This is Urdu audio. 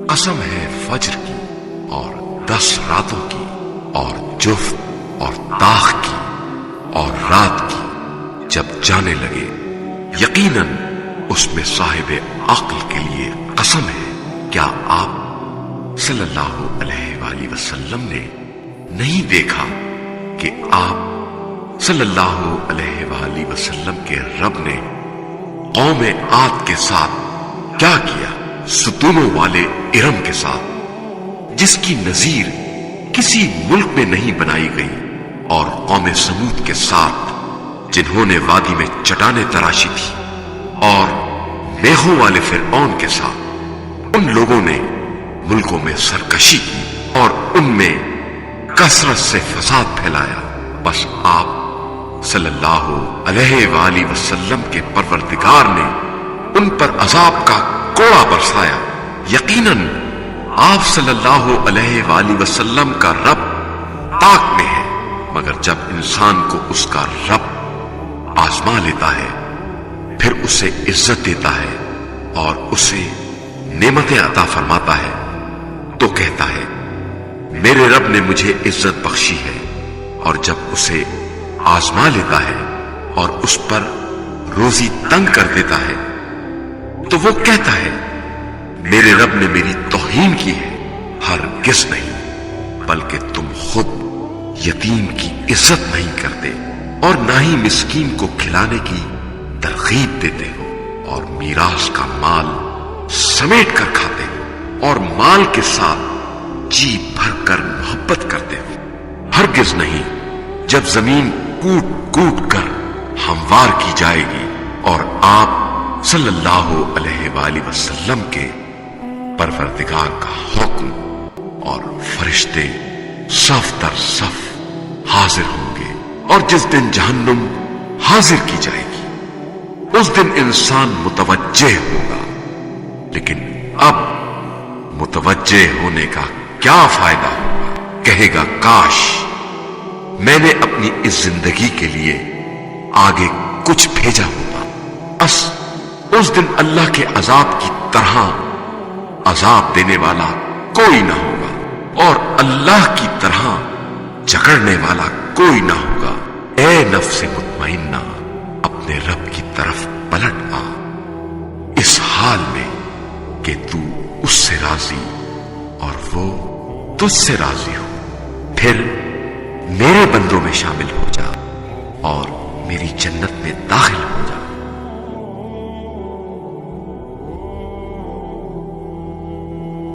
قسم ہے فجر کی اور 10 راتوں کی اور جفت اور داغ کی اور رات کی جب جانے لگے، یقیناً اس میں صاحب عقل کے لیے قسم ہے۔ کیا آپ صلی اللہ علیہ وآلہ وسلم نے نہیں دیکھا کہ آپ صلی اللہ علیہ وآلہ وسلم کے رب نے قوم عاد کے ساتھ کیا کیا؟ ستونوں والے ارم کے ساتھ، جس کی نظیر کسی ملک میں نہیں بنائی گئی، اور قوم سمود کے ساتھ جنہوں نے وادی میں چٹانیں تراشی تھی، اور میخوں والے فرعون کے ساتھ ان لوگوں نے ملکوں میں سرکشی کی اور ان میں کثرت سے فساد پھیلایا۔ بس آپ صلی اللہ علیہ وآلہ وسلم کے پروردگار نے ان پر عذاب کا کوڑا برسایا۔ یقیناً آپ صلی اللہ علیہ وآلہ وسلم کا رب پاک میں ہے، مگر جب انسان کو اس کا رب آزما لیتا ہے، پھر اسے عزت دیتا ہے اور اسے نعمتیں عطا فرماتا ہے، تو کہتا ہے میرے رب نے مجھے عزت بخشی ہے، اور جب اسے آزما لیتا ہے اور اس پر روزی تنگ کر دیتا ہے تو وہ کہتا ہے میرے رب نے میری توہین کی ہے۔ ہرگز نہیں، بلکہ تم خود یتیم کی عزت نہیں کرتے اور نہ ہی مسکین کو کھلانے کی ترغیب دیتے ہو، اور میراث کا مال سمیٹ کر کھاتے ہو، اور مال کے ساتھ جی بھر کر محبت کرتے ہو۔ ہرگز نہیں، جب زمین کوٹ کوٹ کر ہموار کی جائے گی اور آپ صلی اللہ علیہ وآلہ وسلم کے پروردگار کا حکم اور فرشتے صف در صف حاضر ہوں گے، اور جس دن جہنم حاضر کی جائے گی اس دن انسان متوجہ ہوگا، لیکن اب متوجہ ہونے کا کیا فائدہ ہوگا؟ کہے گا کاش میں نے اپنی اس زندگی کے لیے آگے کچھ بھیجا ہوتا۔ بس اس دن اللہ کے عذاب کی طرح عذاب دینے والا کوئی نہ ہوگا، اور اللہ کی طرح جکڑنے والا کوئی نہ ہوگا۔ اے نفس مطمئنہ، اپنے رب کی طرف پلٹ آ، اس حال میں کہ تو اس سے راضی اور وہ تجھ سے راضی ہو۔ پھر میرے بندوں میں شامل ہو جا اور میری جنت میں داخل ہو جا۔